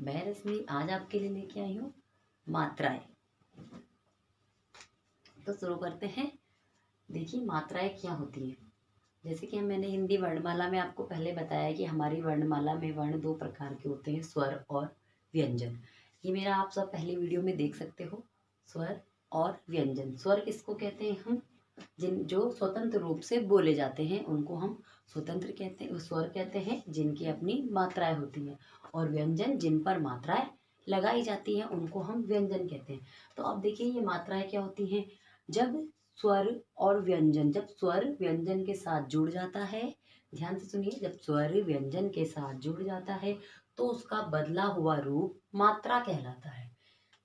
मैं रश्मि आज आपके लिए लेके आई हूँ मात्राएं। तो शुरू करते हैं। देखिए मात्राएं क्या होती हैं। जैसे कि मैंने हिंदी वर्णमाला में आपको पहले बताया कि हमारी वर्णमाला में वर्ण दो प्रकार के होते हैं, स्वर और व्यंजन। ये मेरा आप सब पहली वीडियो में देख सकते हो, स्वर और व्यंजन। स्वर किसको कहते हैं हम, जिन जो स्वतंत्र रूप से बोले जाते हैं उनको हम स्वतंत्र कहते हैं, स्वर कहते हैं, जिनकी अपनी मात्राएं होती हैं। और व्यंजन जिन पर मात्राएं लगाई जाती हैं उनको हम व्यंजन कहते हैं। तो अब देखिए ये मात्राएं क्या होती हैं। जब स्वर और व्यंजन, जब स्वर व्यंजन के साथ जुड़ जाता है, ध्यान से सुनिए, जब स्वर व्यंजन के साथ जुड़ जाता है तो उसका बदला हुआ रूप मात्रा कहलाता है।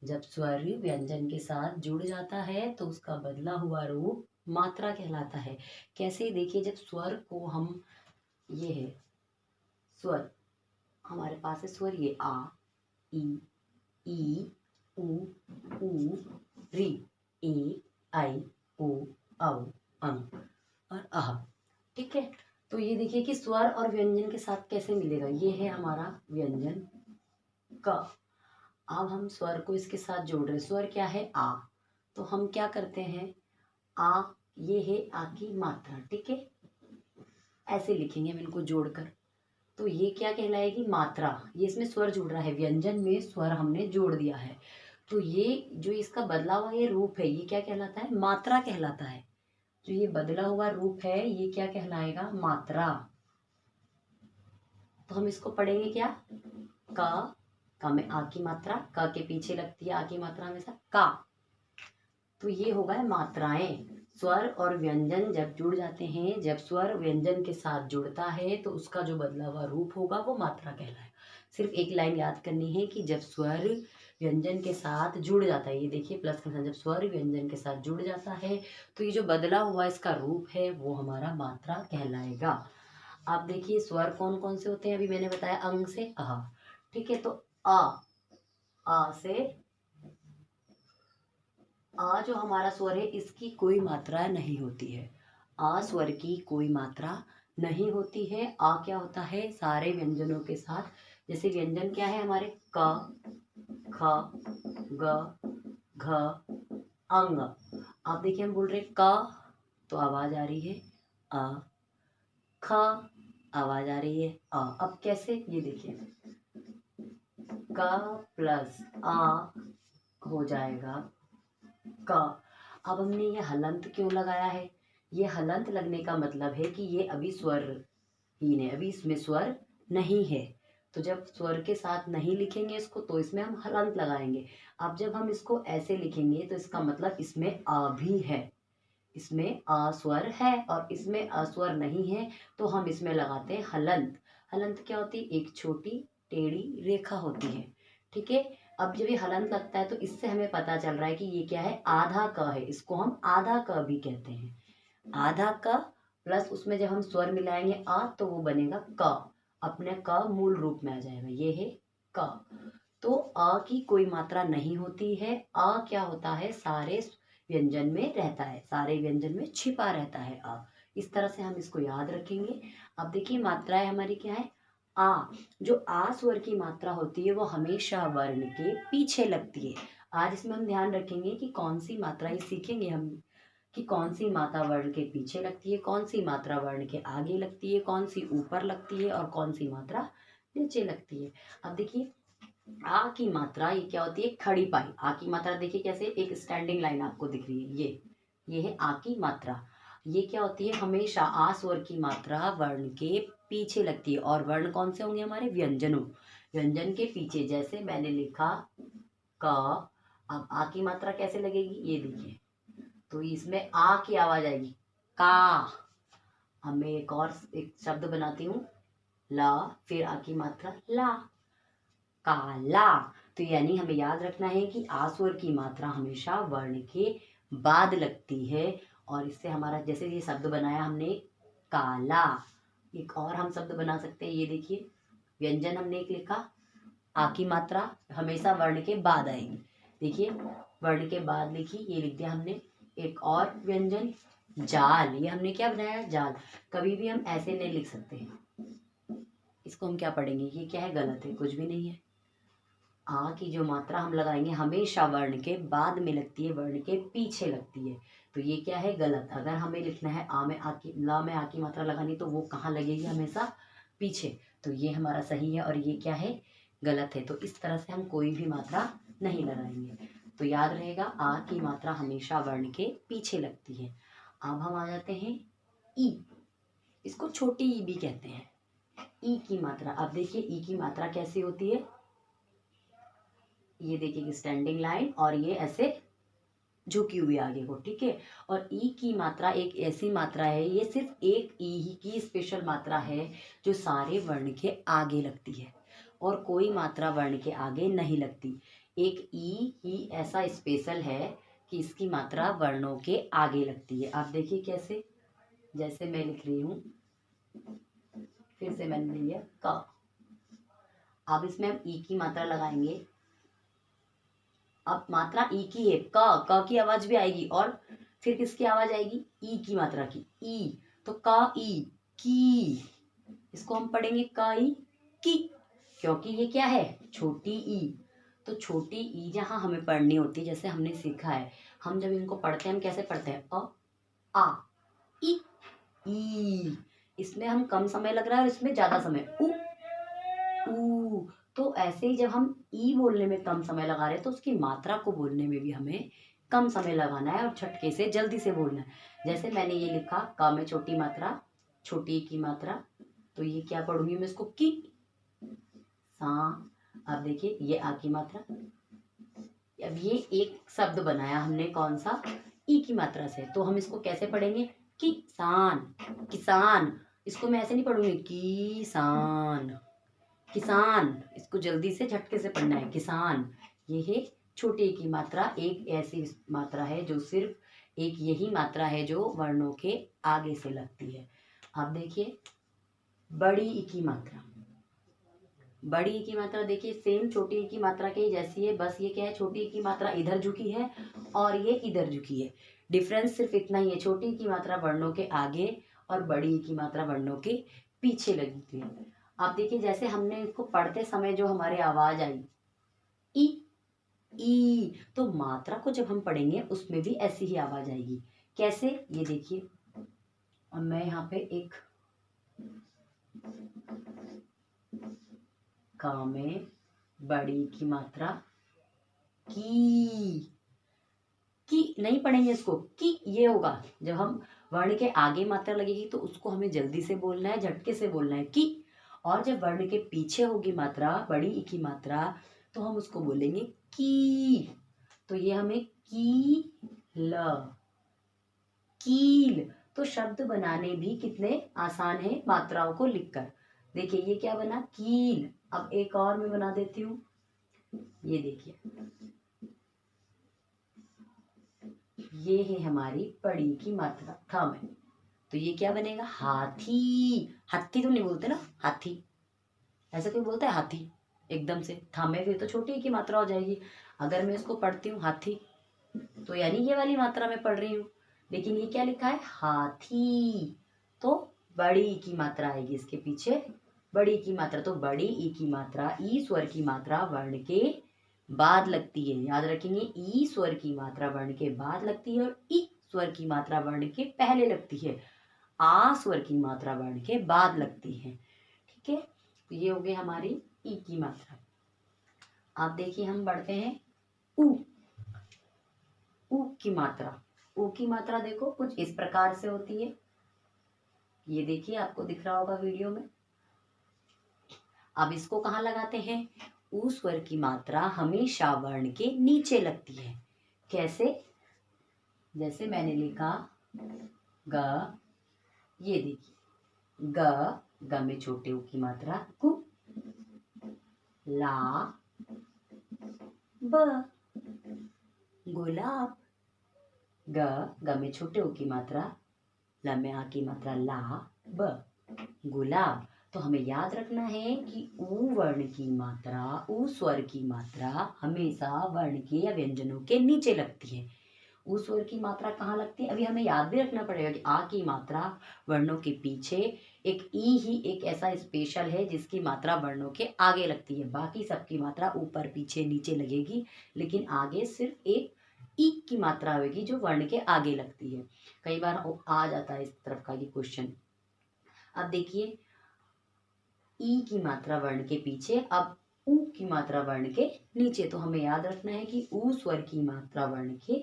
जब स्वर व्यंजन के साथ जुड़ जाता है तो उसका बदला हुआ रूप मात्रा कहलाता है। कैसे, देखिए, जब स्वर को हम, ये है स्वर, हमारे पास है स्वर, ये आ, ई, उ, री, ए, आई, ओ, औ, अं और अह। ठीक है, तो ये देखिए कि स्वर और व्यंजन के साथ कैसे मिलेगा। ये है हमारा व्यंजन क। अब हम स्वर को इसके साथ जोड़ रहे हैं। स्वर क्या है, आ, तो हम क्या करते हैं, आ, ये है आ की मात्रा। ठीक है, ऐसे लिखेंगे हम इनको जोड़कर। तो ये क्या कहलाएगी, मात्रा। ये इसमें स्वर जुड़ रहा है, व्यंजन में स्वर हमने जोड़ दिया है। तो ये जो इसका बदला हुआ ये रूप है, ये क्या कहलाता है, मात्रा कहलाता है। जो ये बदला हुआ रूप है ये क्या कहलाएगा, मात्रा। तो हम इसको पढ़ेंगे क्या, का में आ की मात्रा, क के पीछे लगती है आ की मात्रा हमेशा, का। तो ये होगा मात्राएं। स्वर और व्यंजन जब जुड़ जाते हैं, जब स्वर व्यंजन के साथ जुड़ता है तो उसका जो बदला हुआ रूप होगा वो मात्रा कहलाएगा। सिर्फ एक लाइन याद करनी है कि जब स्वर व्यंजन के साथ जुड़ जाता है, ये देखिए प्लस के साथ, जब स्वर व्यंजन के साथ जुड़ जाता है तो ये जो बदला हुआ इसका रूप है वो हमारा मात्रा कहलाएगा। आप देखिए स्वर कौन कौन से होते हैं, अभी मैंने बताया अंग से अह। ठीक है, तो आ से, आ जो हमारा स्वर है इसकी कोई मात्रा नहीं होती है। आ स्वर की कोई मात्रा नहीं होती है। आ क्या होता है, सारे व्यंजनों के साथ, जैसे व्यंजन क्या है हमारे, क, ख, ग, घ, अंग। आप देखिए हम बोल रहे क तो आवाज आ रही है आ, ख आवाज आ रही है आ। अब कैसे, ये देखिए, क प्लस आ हो जाएगा का। अब हमने ये हलंत क्यों लगाया है, ये हलंत लगने का मतलब है कि ये अभी स्वर ही है, अभी इसमें स्वर नहीं है। तो जब स्वर के साथ नहीं लिखेंगे इसको तो इसमें हम हलंत लगाएंगे। अब जब हम इसको ऐसे लिखेंगे तो इसका मतलब इसमें आ भी है, इसमें आ स्वर है और इसमें अस्वर नहीं है, तो हम इसमें लगाते हैं हलंत। हलंत क्या होती है, एक छोटी टेढ़ी रेखा होती है। ठीक है, अब जब ये हलंत लगता है तो इससे हमें पता चल रहा है कि ये क्या है, आधा क है, इसको हम आधा क भी कहते हैं। आधा क प्लस उसमें जब हम स्वर मिलाएंगे आ तो वो बनेगा क, अपने क मूल रूप में आ जाएगा, ये है क। तो अ की कोई मात्रा नहीं होती है। अ क्या होता है, सारे व्यंजन में रहता है, सारे व्यंजन में छिपा रहता है अ। इस तरह से हम इसको याद रखेंगे। अब देखिए मात्राएं हमारी क्या है, आ, जो आ स्वर की मात्रा होती है वो हमेशा वर्ण के पीछे लगती है। आज इसमें हम ध्यान रखेंगे कि कौन सी मात्रा, ये सीखेंगे हम कि कौन सी मात्रा वर्ण के पीछे लगती है, कौन सी मात्रा वर्ण के आगे लगती है, कौन सी ऊपर लगती है और कौन सी मात्रा नीचे लगती है। अब देखिए आ की मात्रा ये क्या होती है, खड़ी पाई। आ की मात्रा देखिए कैसे, एक स्टैंडिंग लाइन आपको दिख रही है, ये है आ की मात्रा। ये क्या होती है, हमेशा आ स्वर की मात्रा वर्ण के पीछे लगती है। और वर्ण कौन से होंगे हमारे, व्यंजनों, व्यंजन के पीछे। जैसे मैंने लिखा का, अब आ की मात्रा कैसे लगेगी, ये देखिए, तो इसमें आ की आवाज आएगी का। अब मैं एक शब्द बनाती हूँ, ला, फिर आ की मात्रा ला, काला। तो यानी हमें याद रखना है कि आ स्वर की मात्रा हमेशा वर्ण के बाद लगती है। और इससे हमारा, जैसे ये शब्द बनाया हमने काला, एक और हम शब्द बना सकते हैं, ये देखिए व्यंजन हमने एक लिखा, आ की मात्रा हमेशा वर्ण के बाद आएगी। देखिए वर्ण के बाद लिखी, ये लिख दिया हमने। एक और व्यंजन जाल, ये हमने क्या बनाया, जाल। कभी भी हम ऐसे नहीं लिख सकते हैं, इसको हम क्या पढ़ेंगे, ये क्या है, गलत है, कुछ भी नहीं है। आ की जो मात्रा हम लगाएंगे हमेशा वर्ण के बाद में लगती है, वर्ण के पीछे लगती है। तो ये क्या है, गलत। अगर हमें लिखना है आ में आ की, ला में आ की मात्रा लगानी, तो वो कहाँ लगेगी, हमेशा पीछे। तो ये हमारा सही है और ये क्या है, गलत है। तो इस तरह से हम कोई भी मात्रा नहीं लगाएंगे। तो याद रहेगा, आ की मात्रा हमेशा वर्ण के पीछे लगती है। अब हम आ जाते हैं ई। इसको छोटी ई भी कहते हैं। ई की मात्रा, अब देखिए ई की मात्रा कैसी होती है। ये देखिए स्टैंडिंग लाइन और ये ऐसे झुकी हुई आगे को, ठीक है। और ई की मात्रा एक ऐसी मात्रा है, ये सिर्फ एक ई ही की स्पेशल मात्रा है जो सारे वर्ण के आगे लगती है और कोई मात्रा वर्ण के आगे नहीं लगती। एक ई ही ऐसा स्पेशल है कि इसकी मात्रा वर्णों के आगे लगती है। आप देखिए कैसे, जैसे मैं लिख रही हूँ, फिर से मैंने लिया क। अब इसमें हम ई की मात्रा लगाएंगे। अब मात्रा ई की है, क की आवाज भी आएगी और फिर किसकी आवाज आएगी, ई की मात्रा की, ई। तो क ई की, इसको हम पढ़ेंगे क ई की, क्योंकि ये क्या है, छोटी ई। तो छोटी ई जहां हमें पढ़नी होती है, जैसे हमने सीखा है, हम जब इनको पढ़ते हैं हम कैसे पढ़ते हैं, अ आ ई ई। इसमें हम कम समय लग रहा है और इसमें ज्यादा समय, उ ऊ। तो ऐसे ही जब हम ई बोलने में कम समय लगा रहे हैं तो उसकी मात्रा को बोलने में भी हमें कम समय लगाना है और झटके से जल्दी से बोलना है। जैसे मैंने ये लिखा, का में छोटी मात्रा, छोटी की मात्रा, तो ये क्या पढ़ूंगी मैं इसको, की सा। अब देखिए ये आ की मात्रा। अब ये एक शब्द बनाया हमने, कौन सा, ई की मात्रा से। तो हम इसको कैसे पढ़ेंगे, किसान, किसान। इसको मैं ऐसे नहीं पढ़ूंगी, किसान, किसान। इसको जल्दी से झटके से पढ़ना है, किसान। ये है छोटी की मात्रा, एक ऐसी मात्रा है जो सिर्फ एक यही मात्रा है जो वर्णों के आगे से लगती है। अब देखिए बड़ी ई की मात्रा, बड़ी ई की मात्रा देखिए सेम छोटी ई की मात्रा के जैसी है, बस ये क्या है, छोटी ई की मात्रा इधर झुकी है और ये इधर झुकी है। डिफरेंस सिर्फ इतना ही है, छोटी ई की मात्रा वर्णों के आगे और बड़ी ई की मात्रा वर्णों के पीछे लगती है। आप देखिए जैसे हमने इसको पढ़ते समय जो हमारी आवाज आई, ई ई, तो मात्रा को जब हम पढ़ेंगे उसमें भी ऐसी ही आवाज आएगी। कैसे, ये देखिए। अब मैं यहाँ पे एक का में बड़ी की मात्रा, की नहीं पढ़ेंगे इसको, की ये होगा। जब हम वर्ण के आगे मात्रा लगेगी तो उसको हमें जल्दी से बोलना है, झटके से बोलना है, की। और जब वर्ण के पीछे होगी मात्रा, बड़ी ई की मात्रा, तो हम उसको बोलेंगे की। तो ये हमें कील, कील। तो शब्द बनाने भी कितने आसान है मात्राओं को लिखकर। देखिए ये क्या बना, कील। अब एक और मैं बना देती हूँ, ये देखिए, ये है हमारी बड़ी की मात्रा, था में। तो ये क्या बनेगा, हाथी। हाथी तो नहीं बोलते ना, हाथी ऐसे कोई बोलता है, हाथी एकदम से। था में फिर तो छोटी की मात्रा हो जाएगी। अगर मैं इसको पढ़ती हूँ हाथी, तो यानी ये वाली मात्रा में पढ़ रही हूँ, लेकिन ये क्या लिखा है, हाथी। तो बड़ी की मात्रा आएगी इसके पीछे, बड़ी की मात्रा। तो बड़ी ई की मात्रा, ई स्वर की मात्रा वर्ण के बाद लगती है, याद रखेंगे। ई स्वर की मात्रा वर्ण के बाद लगती है और ई स्वर की मात्रा वर्ण के पहले लगती है। आ स्वर की मात्रा वर्ण के बाद लगती है, ठीक है। तो ये हो गई हमारी ई की मात्रा। आप देखिए हम बढ़ते हैं ऊ। ऊ की मात्रा, ऊ की मात्रा देखो कुछ इस प्रकार से होती है, ये देखिए आपको दिख रहा होगा वीडियो में। अब इसको कहाँ लगाते हैं, ऊ स्वर की मात्रा हमेशा वर्ण के नीचे लगती है। कैसे, जैसे मैंने लिखा ग, ये देखिए ग में छोटे ऊ की मात्रा, कु, ला ब, गुलाब। ग में छोटे ऊ की मात्रा, ल में आ की मात्रा, ला ब, गुलाब। तो हमें याद रखना है कि ऊ वर्ण की मात्रा, ऊ स्वर की मात्रा हमेशा वर्ण के या व्यंजनों के नीचे लगती है। ऊ स्वर की मात्रा कहाँ लगती है, अभी हमें याद भी रखना पड़ेगा कि आ की मात्रा वर्णों के पीछे एक ई ही एक ऐसा स्पेशल है जिसकी मात्रा वर्णों के आगे लगती है, बाकी सबकी मात्रा ऊपर पीछे नीचे लगेगी, लेकिन आगे सिर्फ एक ई की मात्रा होगी जो वर्ण के आगे लगती है। कई बार आ जाता है इस तरफ का ये क्वेश्चन। अब देखिए ई की मात्रा वर्ण के पीछे, अब ऊ की मात्रा वर्ण के नीचे, तो हमें याद रखना है कि ऊ स्वर की मात्रा वर्ण के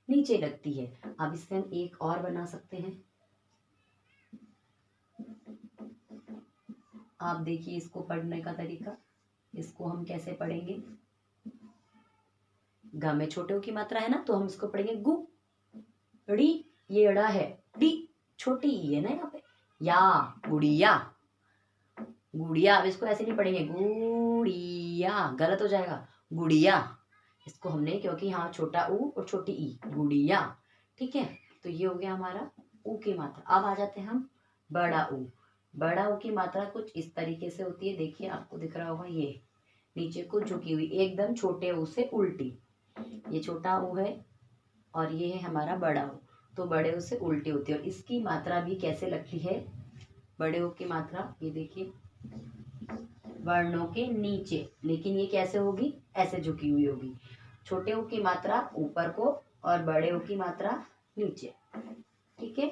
नीचे लगती है। अब इससे हम एक और बना सकते हैं। आप देखिए इसको पढ़ने का तरीका, इसको हम कैसे पढ़ेंगे। ग में छोटे ऊ की मात्रा है ना, तो हम इसको पढ़ेंगे गु ड़ी, ये अड़ा है, डी छोटी ई है ना यहाँ पे, या गुड़िया, गुड़िया। अब इसको ऐसे नहीं पढ़ेंगे गुड़िया, गलत हो जाएगा, गुड़िया। इसको हमने, क्योंकि यहाँ छोटा ऊ और छोटी ई, गुड़िया, ठीक है। तो ये हो गया हमारा ऊ की मात्रा। अब आ जाते हैं हम बड़ा ऊ। बड़ा ऊ की मात्रा कुछ इस तरीके से होती है, देखिए आपको दिख रहा होगा, ये नीचे को झुकी हुई, एकदम छोटे ऊ से उल्टी। ये छोटा ऊ है और ये है हमारा बड़ा ऊ, तो बड़े ऊ से उल्टी होती है। और इसकी मात्रा भी कैसे लगती है, बड़े ऊ की मात्रा, ये देखिए वर्णों के नीचे, लेकिन ये कैसे होगी, ऐसे झुकी हुई होगी। छोटे ऊ की मात्रा ऊपर को और बड़े ऊ की मात्रा नीचे, ठीक है।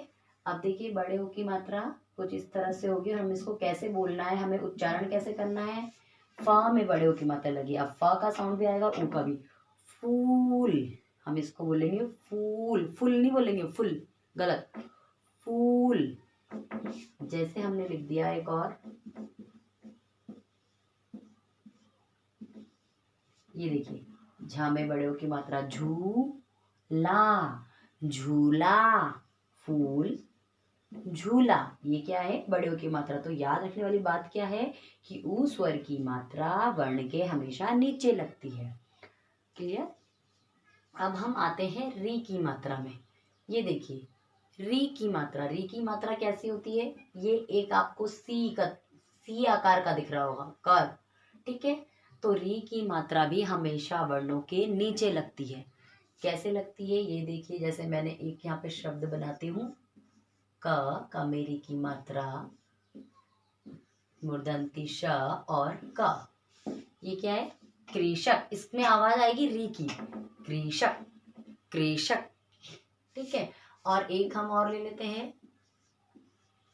अब देखिए बड़े ऊ की मात्रा कुछ इस तरह से होगी, और हमें इसको कैसे बोलना है, हमें उच्चारण कैसे करना है। फा में बड़े ऊ की मात्रा लगी, अब फा का साउंड भी आएगा, ऊ का भी, फूल। हम इसको बोलेंगे फूल, फुल नहीं बोलेंगे, फुल, गलत, फूल। जैसे हमने लिख दिया एक और, ये देखिए झा में बड़े ऊ की मात्रा झू ला, झूला, फूल, झूला। ये क्या है, बड़े ऊ की मात्रा। तो याद रखने वाली बात क्या है कि ऊ स्वर की मात्रा वर्ण के हमेशा नीचे लगती है। क्लियर। अब हम आते हैं री की मात्रा में। ये देखिए री की मात्रा, री की मात्रा कैसी होती है, ये एक आपको सी आकार का दिख रहा होगा, कर, ठीक है। तो री की मात्रा भी हमेशा वर्णों के नीचे लगती है। कैसे लगती है, ये देखिए, जैसे मैंने एक यहाँ पे शब्द बनाती हूँ, क में री की मात्रा, मूर्धन्ति श और क। ये क्या है, कृषक, इसमें आवाज आएगी री की, कृषक, कृषक, ठीक है। और एक हम और ले लेते हैं,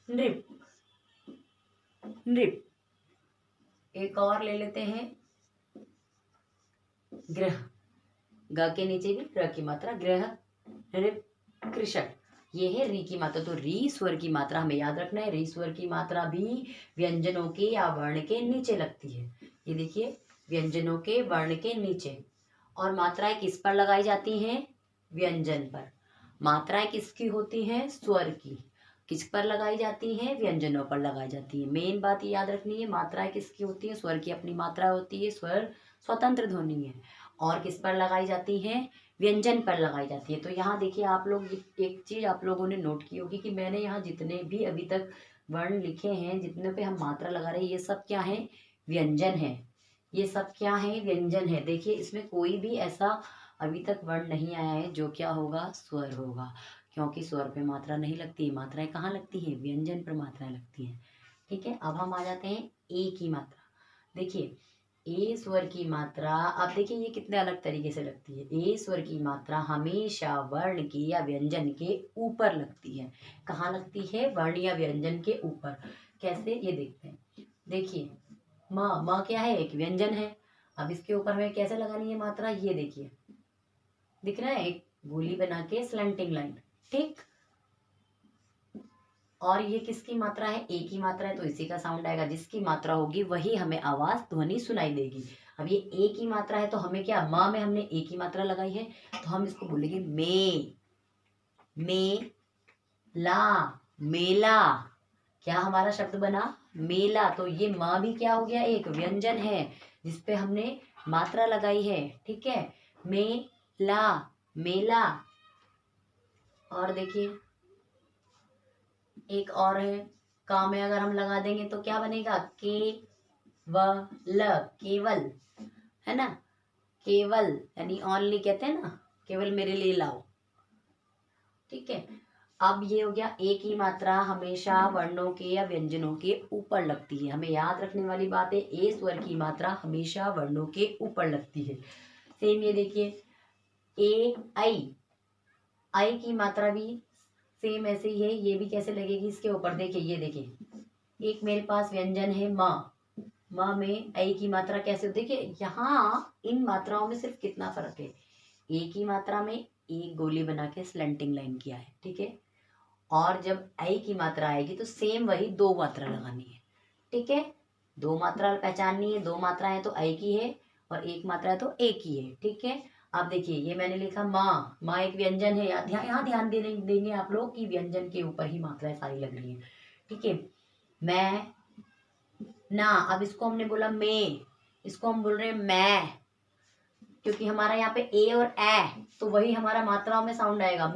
नृप, नृप। एक और ले लेते हैं, ग्रह, ग के नीचे भी ग्रह की मात्रा, ग्रह, नृप, कृषक। ये है री की मात्रा। तो री स्वर की मात्रा हमें याद रखना है, री स्वर की मात्रा भी व्यंजनों के या वर्ण के नीचे लगती है। ये देखिए व्यंजनों के वर्ण के नीचे। और मात्राएं किस पर लगाई जाती हैं, व्यंजन पर। मात्राएं किसकी होती हैं, स्वर की। किस पर लगाई जाती हैं, व्यंजनों पर लगाई जाती है। मेन बात ये याद रखनी है, मात्राएं किसकी होती है, स्वर की अपनी मात्रा होती है, स्वर स्वतंत्र ध्वनि है। और किस पर लगाई जाती है, व्यंजन पर लगाई जाती है। तो यहाँ देखिए आप लोग, एक चीज आप लोगों ने नोट की होगी कि मैंने यहाँ जितने भी अभी तक वर्ण लिखे हैं, जितने पे हम मात्रा लगा रहे हैं, ये सब क्या है, व्यंजन है। ये सब क्या है, व्यंजन है। देखिए इसमें कोई भी ऐसा अभी तक वर्ण नहीं आया है जो क्या होगा, स्वर होगा, क्योंकि स्वर पे मात्रा नहीं लगती। मात्राएं कहाँ लगती है, व्यंजन पर मात्राएं लगती हैं, ठीक है। अब हम आ जाते हैं ए की मात्रा। देखिए ए स्वर की मात्रा, अब देखिए ये कितने अलग तरीके से लगती है। ए स्वर की मात्रा हमेशा वर्ण की या व्यंजन के ऊपर लगती है। कहाँ लगती है, वर्ण या व्यंजन के ऊपर। कैसे, ये देखते हैं। देखिए म क्या है, एक व्यंजन है। अब इसके ऊपर हमें कैसे लगानी है मात्रा, ये देखिए दिख रहा है, एक गोली बना के स्लैंटिंग लाइन, ठीक। और ये किसकी मात्रा है, ए की मात्रा है, तो इसी का साउंड आएगा। जिसकी मात्रा होगी वही हमें आवाज ध्वनि सुनाई देगी। अब ये ए की मात्रा है, तो हमें क्या, माँ में हमने ए की मात्रा लगाई है, तो हम इसको बोलेंगे मे ला, मेला। क्या हमारा शब्द बना, मेला। तो ये माँ भी क्या हो गया, एक व्यंजन है जिसपे हमने मात्रा लगाई है, ठीक है। मेला, मेला। और देखिए एक और है, का में अगर हम लगा देंगे तो क्या बनेगा, केवल, केवल, है ना, केवल यानी ओनली कहते हैं ना, केवल मेरे लिए लाओ, ठीक है। अब ये हो गया, ए की मात्रा हमेशा वर्णों के या व्यंजनों के ऊपर लगती है। हमें याद रखने वाली बात है, ए स्वर की मात्रा हमेशा वर्णों के ऊपर लगती है। सेम ये देखिए, ए आई, आई की मात्रा भी सेम ऐसे ही है, ये भी कैसे लगेगी इसके ऊपर। देखिए ये देखिए, एक मेरे पास व्यंजन है माँ, माँ में आई की मात्रा कैसे, देखिए यहाँ इन मात्राओं में सिर्फ कितना फर्क है। ए की मात्रा में एक गोली बना के स्लैंटिंग लाइन किया है, ठीक है, और जब आई की मात्रा आएगी तो सेम वही दो मात्रा लगानी है, ठीक है। दो मात्रा पहचाननी है, दो मात्रा है तो आई की है और एक मात्रा है तो ए की है, ठीक है। अब देखिए ये मैंने लिखा माँ, माँ एक व्यंजन है, यहाँ ध्यान देंगे आप लोग कि व्यंजन के ऊपर ही मात्राएं सारी लग रही है, ठीक है। मैं ना, अब इसको हमने बोला मैं, इसको हम बोल रहे हैं मैं, क्योंकि हमारा यहाँ पे ए और ए तो वही हमारा मात्राओं में साउंड आएगा,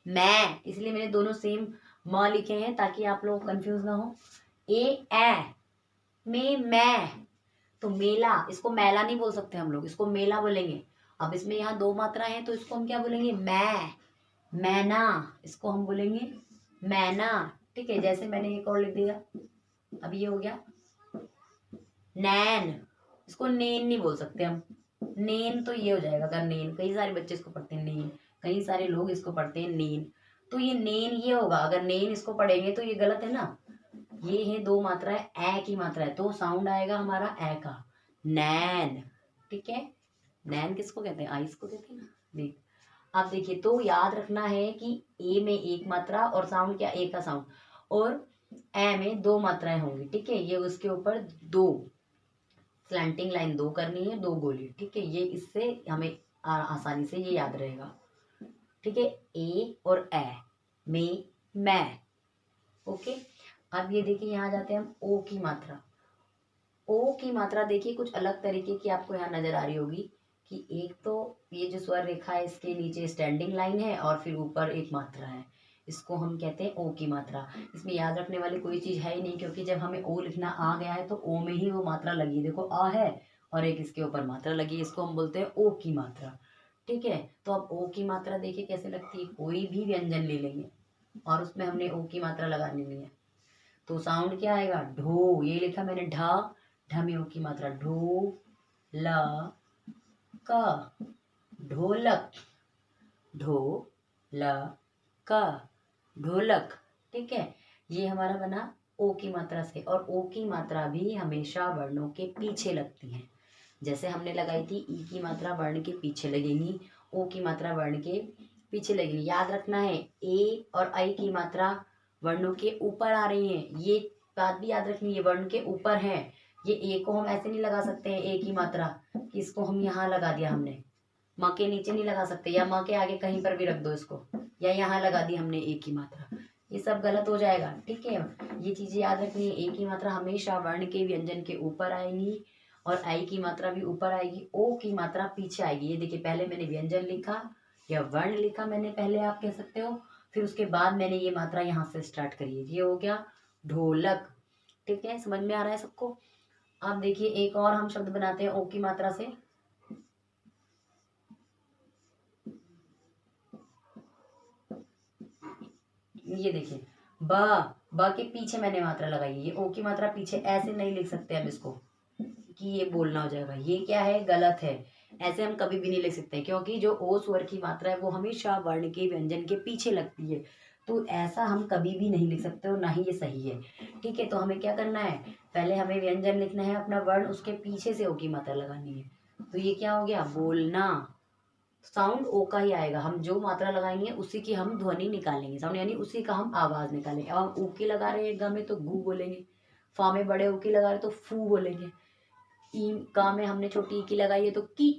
मैं, इसलिए मैंने दोनों सेम म लिखे हैं ताकि आप लोग कंफ्यूज ना हो। ए मैं, तो मेला, इसको मेला नहीं बोल सकते हम लोग, इसको मेला बोलेंगे। अब इसमें यहाँ दो मात्रा है तो इसको हम क्या बोलेंगे, मैना, इसको हम बोलेंगे मैना, ठीक है। जैसे मैंने एक और लिख दिया, अब ये हो गया नैन, इसको नेन नहीं बोल सकते हम, नेन तो ये हो जाएगा, अगर नेन, कई सारे बच्चे इसको पढ़ते हैं नेन, कई सारे लोग इसको पढ़ते हैं नेन, तो ये नेन ये होगा, अगर नेन इसको पढ़ेंगे तो ये गलत है ना। ये है दो मात्रा है, ए की मात्रा है तो साउंड आएगा हमारा ए का, नैन, ठीक है। नैन किसको कहते हैं, आइस को कहते हैं ना, देख। अब देखिए, तो याद रखना है कि ए में एक मात्रा और साउंड क्या, ए का साउंड, और ए में दो मात्राएं होंगी, ठीक है। ये उसके ऊपर दो स्लैंटिंग लाइन दो करनी है, दो गोली, ठीक है। ये इससे हमें आसानी से ये याद रहेगा, ठीक है। ए और ए में मैं, ओके। अब ये देखिए, यहाँ जाते हैं हम ओ की मात्रा। ओ की मात्रा देखिए कुछ अलग तरीके की आपको यहाँ नजर आ रही होगी कि एक तो ये जो स्वर रेखा है इसके नीचे स्टैंडिंग लाइन है और फिर ऊपर एक मात्रा है, इसको हम कहते हैं ओ की मात्रा। इसमें याद रखने वाली कोई चीज है ही नहीं, क्योंकि जब हमें ओ लिखना आ गया है तो ओ में ही वो मात्रा लगी है, देखो आ है और एक इसके ऊपर मात्रा लगी है, इसको हम बोलते हैं ओ की मात्रा, ठीक है। तो अब ओ की मात्रा देखिए कैसे लगती है, कोई भी व्यंजन ले लेंगे और उसमें हमने ओ की मात्रा लगानी है तो साउंड क्या आएगा, ढो, ये लिखा मैंने ढ, ढ में ओ की मात्रा, ढो ल क, ढोलक, ढो ल क, ढोलक, ठीक है। ये हमारा बना ओ की मात्रा से, और ओ की मात्रा भी हमेशा वर्णों के पीछे लगती है। जैसे हमने लगाई थी ई की मात्रा वर्ण के पीछे लगेगी, ओ की मात्रा वर्ण के पीछे लगेगी। याद रखना है ए और आई की मात्रा वर्णों के ऊपर आ रही है, ये बात भी याद रखनी है, वर्ण के ऊपर है। ये ए को हम ऐसे नहीं लगा सकते हैं, ए की मात्रा कि इसको हम यहाँ लगा दिया हमने, म के नीचे नहीं लगा सकते, या म के आगे कहीं पर भी रख दो इसको, या यहाँ लगा दी हमने ए की मात्रा, ये सब गलत हो जाएगा, ठीक है। ये चीजें याद रखनी है, ए की मात्रा हमेशा वर्ण के व्यंजन के ऊपर आएगी और आई की मात्रा भी ऊपर आएगी, ओ की मात्रा पीछे आएगी। ये देखिए, पहले मैंने व्यंजन लिखा या वर्ण लिखा, मैंने पहले आप कह सकते हो, फिर उसके बाद मैंने ये मात्रा यहाँ से स्टार्ट करी है, ये हो गया ढोलक, ठीक है। समझ में आ रहा है सबको। अब देखिए एक और हम शब्द बनाते हैं ओ की मात्रा से, ये देखिए ब के पीछे मैंने मात्रा लगाई है, ये ओ की मात्रा पीछे, ऐसे नहीं लिख सकते हम इसको कि ये बोलना हो जाएगा, ये क्या है, गलत है, ऐसे हम कभी भी नहीं लिख सकते, क्योंकि जो ओ स्वर की मात्रा है वो हमेशा वर्ण के व्यंजन के पीछे लगती है, तो ऐसा हम कभी भी नहीं लिख सकते और ना ही ये सही है, ठीक है। तो हमें क्या करना है, पहले हमें व्यंजन लिखना है अपना वर्ण, उसके पीछे से ओ की मात्रा लगानी है, तो ये क्या हो गया, बोलना, साउंड ओ का ही आएगा, हम जो मात्रा लगाएंगे उसी की हम ध्वनि निकालेंगे, साउंड यानी उसी का हम आवाज निकालेंगे। अब हम ऊ की लगा रहे हैं ग में तो गु बोलेंगे, फा में बड़े ऊ की लगा रहे तो फू बोलेंगे, ई का में हमने छोटी ई की लगाई है तो की,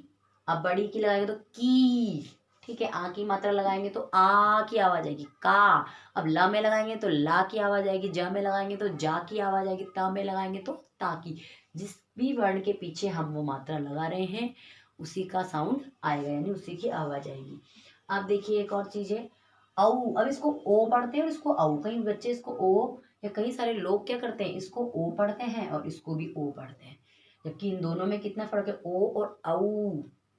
अब बड़ी की लगाएंगे तो की, ठीक है। आ की मात्रा लगाएंगे तो आ की आवाज आएगी, का। अब ला में लगाएंगे तो ला की आवाज आएगी, ज में लगाएंगे तो जा की आवाज आएगी, ता में लगाएंगे तो ता की। जिस भी वर्ण के पीछे हम वो मात्रा लगा रहे हैं उसी का साउंड आएगा, यानी उसी की आवाज आएगी। अब देखिए एक और चीज है औ, अब इसको ओ पढ़ते हैं और इसको औ, कई बच्चे इसको ओ, या कई सारे लोग क्या करते हैं, इसको ओ पढ़ते हैं और इसको भी ओ पढ़ते हैं, जबकि इन दोनों में कितना फर्क है, ओ और औ,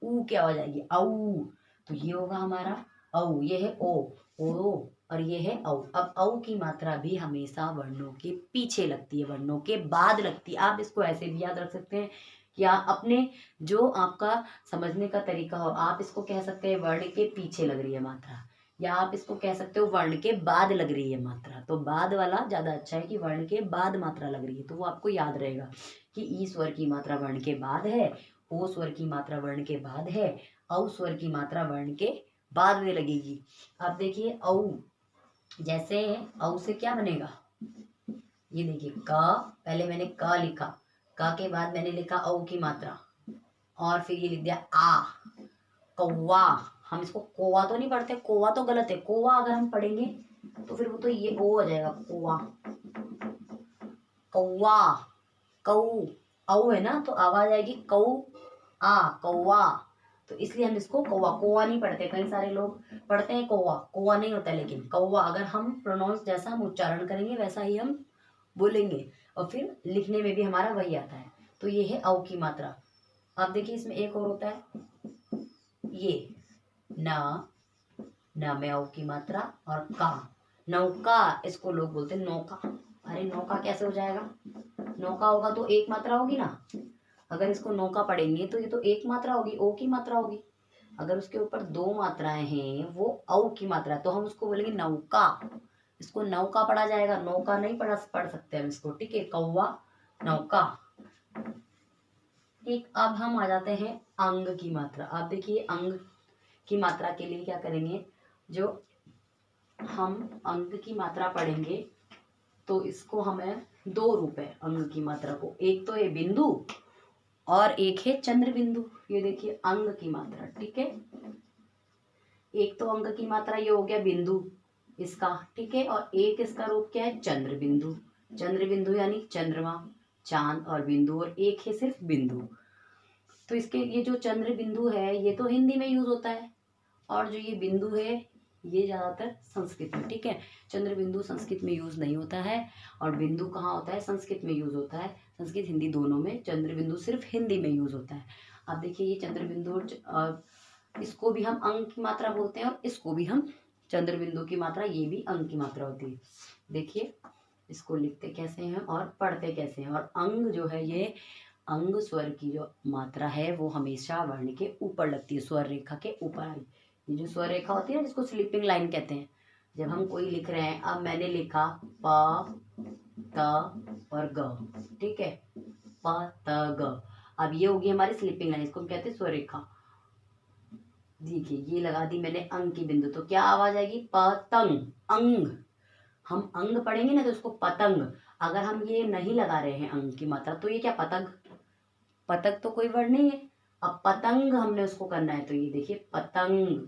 ऊ की आवाज आएगी औ, तो ये होगा हमारा औ, ये है ओ, और ये है औ। अब औ की मात्रा भी हमेशा वर्णों के पीछे लगती है, वर्णों के बाद लगती है। आप इसको ऐसे भी याद रख सकते हैं या अपने जो आपका समझने का तरीका हो, आप इसको कह सकते हैं वर्ण के पीछे लग रही है मात्रा, या आप इसको कह सकते हो वर्ण के बाद लग रही है मात्रा। तो बाद वाला ज्यादा अच्छा है कि वर्ण के बाद मात्रा लग रही है, तो वो आपको याद रहेगा कि ई स्वर की मात्रा वर्ण के बाद है, ओ स्वर की मात्रा वर्ण के बाद है, औ स्वर की मात्रा वर्ण के बाद में लगेगी। अब देखिए औ, जैसे औ से क्या बनेगा, ये देखिए क, पहले मैंने क लिखा, क के बाद मैंने लिखा औ की मात्रा, और फिर ये लिख दिया आ, कौवा। हम इसको कोवा तो नहीं पढ़ते, कोवा तो गलत है, कोवा अगर हम पढ़ेंगे तो फिर वो तो ये ओ हो जाएगा, कोवा, कौवा, कौ, औ है ना, तो आवाज आएगी कौ आ, कौवा। तो इसलिए हम इसको कौवा, कौवा नहीं पढ़ते, कई सारे लोग पढ़ते हैं कौवा, कौवा नहीं होता, लेकिन कौवा अगर हम प्रोनाउंस जैसा हम उच्चारण करेंगे वैसा ही हम बोलेंगे, और फिर लिखने में भी हमारा वही आता है। तो ये है औ की मात्रा। अब देखिए इसमें एक और होता है, ये न, न में औ की मात्रा, और का, नौका, इसको लोग बोलते हैं नौका। अरे नौका कैसे हो जाएगा, नौका होगा तो एक मात्रा होगी ना, अगर इसको नौका पढ़ेंगे तो ये तो एक मात्रा होगी, ओ की मात्रा होगी। अगर उसके ऊपर दो मात्राएं हैं वो औ की मात्रा, तो हम उसको बोलेंगे नौका, इसको नौका पढ़ा जाएगा, नौका नहीं पढ़ सकते हम इसको, ठीक है, कौवा, नौका। ठीक, अब हम आ जाते हैं अंग की मात्रा। आप देखिए अंग की मात्रा के लिए क्या करेंगे, जो हम अंग की मात्रा पढ़ेंगे तो इसको हमें दो रूप है अंग की मात्रा को, एक तो है बिंदु और एक है चंद्र बिंदु। ये देखिए अंग की मात्रा, ठीक है, एक तो अंग की मात्रा ये हो गया बिंदु इसका, ठीक है, और एक इसका रूप क्या है, चंद्र बिंदु। चंद्र बिंदु यानी चंद्रमा, चांद और बिंदु, और एक है सिर्फ बिंदु। तो इसके ये जो चंद्र बिंदु है ये तो हिंदी में यूज होता है, और जो ये बिंदु है ये ज्यादातर संस्कृत में, ठीक है, चंद्र बिंदु संस्कृत में यूज नहीं होता है, और बिंदु कहाँ होता है, संस्कृत में यूज होता है, संस्कृत हिंदी दोनों में, चंद्र बिंदु सिर्फ हिंदी में यूज होता है। अब देखिए ये चंद्र बिंदु, इसको भी हम अंक की मात्रा बोलते हैं, और इसको भी हम चंद्र बिंदु की मात्रा, ये भी अंक की मात्रा होती है। देखिए इसको लिखते कैसे हैं और पढ़ते कैसे हैं। और अंग जो है ये अंग स्वर की जो मात्रा है वो हमेशा वर्ण के ऊपर लगती है, स्वर रेखा के ऊपर आई। ये जो स्वर रेखा होती है ना जिसको स्लीपिंग लाइन कहते हैं, जब हम कोई लिख रहे हैं, अब मैंने लिखा प त और ग, ठीक है, प त ग, अब ये होगी हमारी स्लीपिंग लाइन, इसको हम कहते हैं स्वर रेखा। देखिए ये लगा दी मैंने अंग की बिंदु, तो क्या आवाज आएगी, पतंग, अंग। हम अंग पढ़ेंगे ना तो इसको पतंग, अगर हम ये नहीं लगा रहे हैं अंग की मात्रा तो ये क्या पतंग, पतंग तो कोई वर्ड नहीं है, अब पतंग हमने उसको करना है, तो ये देखिए पतंग,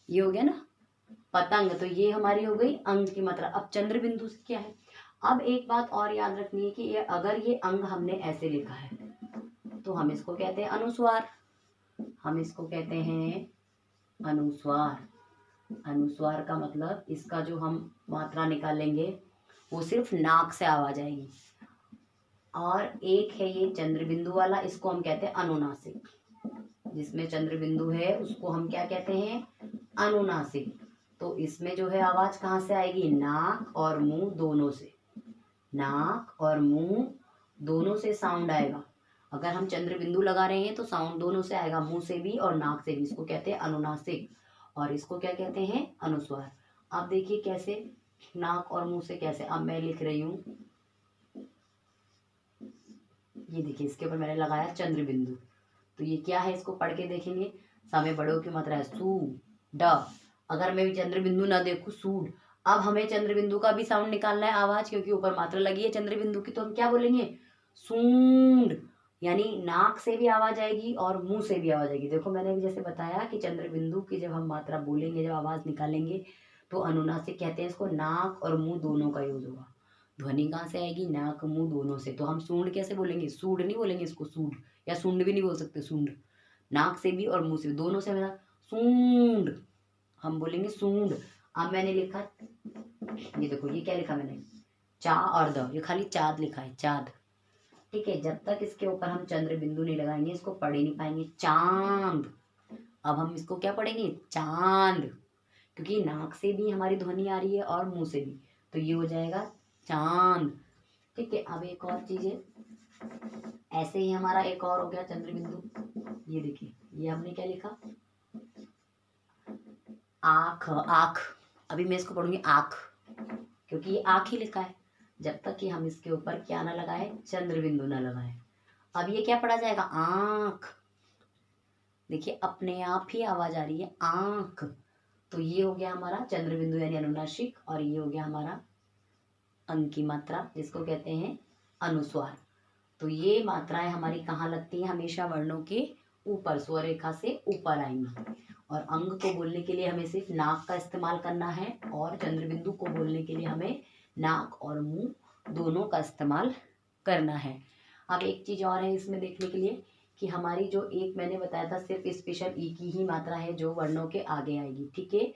ये हो गया ना पतंग, तो ये हमारी हो गई अंग की मात्रा। अब चंद्र बिंदु से क्या है, अब एक बात और याद रखनी है कि ये अगर ये अंग हमने ऐसे लिखा है तो हम इसको कहते हैं अनुस्वार, हम इसको कहते हैं अनुस्वार। अनुस्वार का मतलब इसका जो हम मात्रा निकालेंगे वो सिर्फ नाक से आवाज आएगी, और एक है ये चंद्र बिंदु वाला, इसको हम कहते हैं अनुनासिक, जिसमें चंद्र बिंदु है उसको हम क्या कहते हैं, अनुनासिक। तो इसमें जो है आवाज कहाँ से आएगी, नाक और मुंह दोनों से, नाक और मुंह दोनों से साउंड आएगा। अगर हम चंद्र बिंदु लगा रहे हैं तो साउंड दोनों से आएगा, मुंह से भी और नाक से भी, इसको कहते हैं अनुनासिक, और इसको क्या कहते हैं, अनुस्वार। अब देखिए कैसे, नाक और मुंह से कैसे, अब मैं लिख रही हूँ, ये देखिए इसके ऊपर मैंने लगाया चंद्र बिंदु, तो ये क्या है, इसको पढ़ के देखेंगे, सामने बड़ों की मात्रा है सू ड, अगर मैं चंद्र बिंदु ना देखूं सूड, अब हमें चंद्र बिंदु का भी साउंड निकालना है आवाज, क्योंकि ऊपर मात्रा लगी है चंद्र बिंदु की, तो हम क्या बोलेंगे, सूंड, यानी नाक से भी आवाज आएगी और मुंह से भी आवाज आएगी। देखो मैंने भी जैसे बताया कि चंद्र बिंदु की जब हम मात्रा बोलेंगे, जब आवाज निकालेंगे तो अनुनासिक कहते हैं इसको, नाक और मुंह दोनों का यूज होगा। ध्वनि कहाँ से आएगी, नाक मुंह दोनों से, तो हम सूंड कैसे बोलेंगे, सूड नहीं बोलेंगे इसको, सूड या सूंड भी नहीं बोल सकते, सूंड, नाक से भी और मुंह से भी, दोनों से मेरा सूंड, हम बोलेंगे सूंड। अब मैंने लिखा, ये देखो ये क्या लिखा मैंने, चा और द, ये खाली चाँद लिखा है, चाँद, ठीक है, जब तक इसके ऊपर हम चंद्र बिंदु नहीं लगाएंगे इसको पढ़ ही नहीं पाएंगे, चांद। अब हम इसको क्या पढ़ेंगे, चांद, क्योंकि नाक से भी हमारी ध्वनि आ रही है और मुंह से भी, तो ये हो जाएगा चांद। ठीक है, अब एक और चीज है, ऐसे ही हमारा एक और हो गया चंद्र बिंदु। ये देखिए, ये हमने क्या लिखा, आँख, आँख। अभी मैं इसको पढ़ूंगी आँख, क्योंकि ये आँख ही लिखा है, जब तक कि हम इसके ऊपर क्या ना लगाए, चंद्र बिंदु ना लगाए। अब ये क्या पढ़ा जाएगा, आँख। देखिए अपने आप ही आवाज आ रही है, आँख। तो ये हो गया हमारा चंद्र बिंदु यानी अनुनासिक, और ये हो गया हमारा अंग की मात्रा जिसको कहते हैं अनुस्वार। तो ये मात्राएं हमारी कहाँ लगती हैं, हमेशा वर्णों के ऊपर, स्वर रेखा से ऊपर आएंगी। और अंग को बोलने के लिए हमें सिर्फ नाक का इस्तेमाल करना है, और चंद्र बिंदु को बोलने के लिए हमें नाक और मुंह दोनों का इस्तेमाल करना है। अब एक चीज और है इसमें देखने के लिए, कि हमारी जो एक मैंने बताया था सिर्फ स्पेशल ई की ही मात्रा है जो वर्णों के आगे आएगी। ठीक है,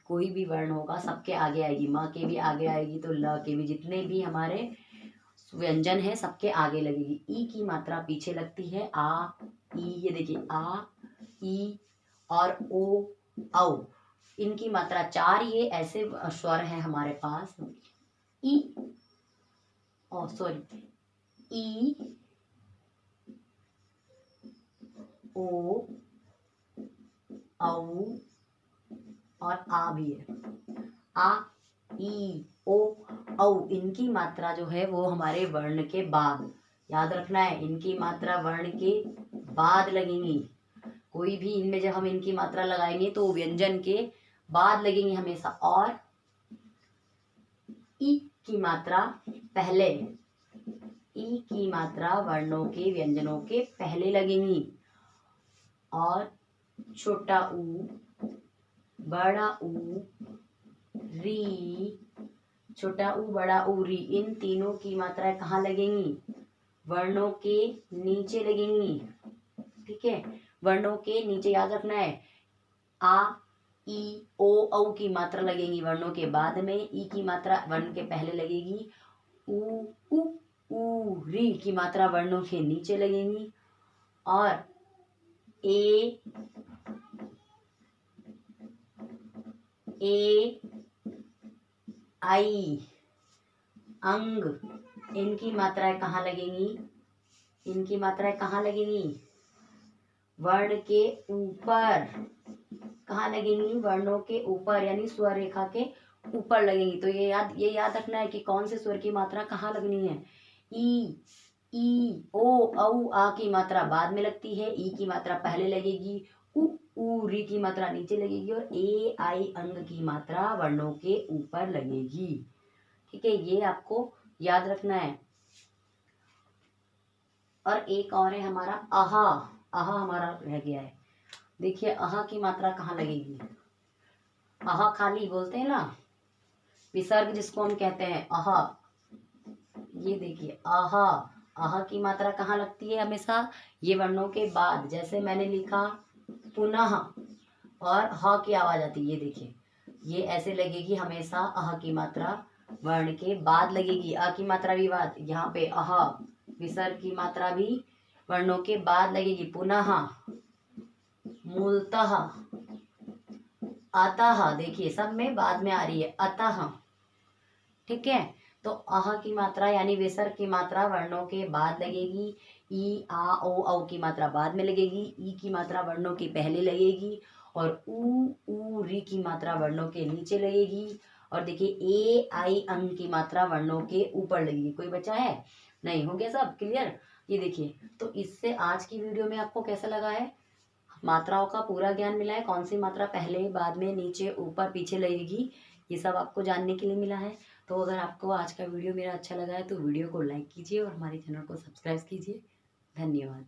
कोई भी वर्ण होगा सबके आगे आएगी, माँ के भी आगे आएगी, तो ल के भी, जितने भी हमारे व्यंजन है सबके आगे लगेगी। ई की मात्रा पीछे लगती है, आ, ई, ये देखिए आ, ई और ओ, औ। इनकी मात्रा 4, ये ऐसे स्वर हैं हमारे पास, ई, ओ सॉरी, ई, ओ, औ और आ भी है, आ, ई, ओ, औ। इनकी मात्रा जो है वो हमारे वर्ण के बाद, याद रखना है, इनकी मात्रा वर्ण के बाद लगेंगी। कोई भी इनमें जब हम इनकी मात्रा लगाएंगे तो व्यंजन के बाद लगेंगी हमेशा। और ई की मात्रा पहले, ई की मात्रा वर्णों के व्यंजनों के पहले लगेंगी। और छोटा ऊ, बड़ा ऊ, री, छोटा ऊ, बड़ा ऊ, री, इन तीनों की मात्राएं कहाँ लगेंगी, वर्णों के नीचे लगेंगी। ठीक है, वर्णों के नीचे, याद रखना है। आ, ई, ओ, औ की मात्रा लगेंगी वर्णों के बाद में, ई की मात्रा वर्ण के पहले लगेगी, ऊ, ऊ, री की मात्रा वर्णों के नीचे लगेंगी। और ए, आई, अंग, इनकी मात्राएं कहाँ लगेंगी, इनकी मात्राएं कहाँ लगेंगी, वर्ण के ऊपर। कहाँ लगेंगी, वर्णों के ऊपर, यानी स्वर रेखा के ऊपर लगेंगी। तो ये याद रखना है कि कौन से स्वर की मात्रा कहाँ लगनी है। ई, ओ, औ, आ की मात्रा बाद में लगती है, ई की मात्रा पहले लगेगी, ऊ, री की मात्रा नीचे लगेगी, और ए, आई, अंग की मात्रा वर्णों के ऊपर लगेगी। ठीक है, ये आपको याद रखना है। और एक और है हमारा आहा, आहा हमारा रह गया है। देखिए आहा की मात्रा कहाँ लगेगी, आहा खाली बोलते हैं ना, विसर्ग जिसको हम कहते हैं आहा। ये देखिए आहा, आहा की मात्रा कहाँ लगती है हमेशा, ये वर्णों के बाद। जैसे मैंने लिखा पुनः, और ह की आवाज आती है, ये देखिए, ये ऐसे लगेगी हमेशा, आहा की मात्रा वर्ण के बाद लगेगी, आ की मात्रा भी बाद। यहाँ पे आहा, विसर्ग की मात्रा भी वर्णों के बाद लगेगी, पुनः, मूलतः, अतः, देखिए सब में बाद में आ रही है, अतः। ठीक है, तो अह की मात्रा यानी विसर्ग की मात्रा वर्णों के बाद लगेगी, ई, आ, ओ, औ की मात्रा बाद में लगेगी, ई की मात्रा वर्णों के पहले लगेगी, और ऊ, री की मात्रा वर्णों के नीचे लगेगी। और देखिए ए, आई, अंग की मात्रा वर्णों के ऊपर लगेगी। कोई बचा है, नहीं, हो गया सब क्लियर। ये देखिए, तो इससे आज की वीडियो में आपको कैसा लगा है, मात्राओं का पूरा ज्ञान मिला है, कौन सी मात्रा पहले, बाद में, नीचे, ऊपर, पीछे लगेगी, ये सब आपको जानने के लिए मिला है। तो अगर आपको आज का वीडियो मेरा अच्छा लगा है तो वीडियो को लाइक कीजिए और हमारे चैनल को सब्सक्राइब कीजिए। धन्यवाद।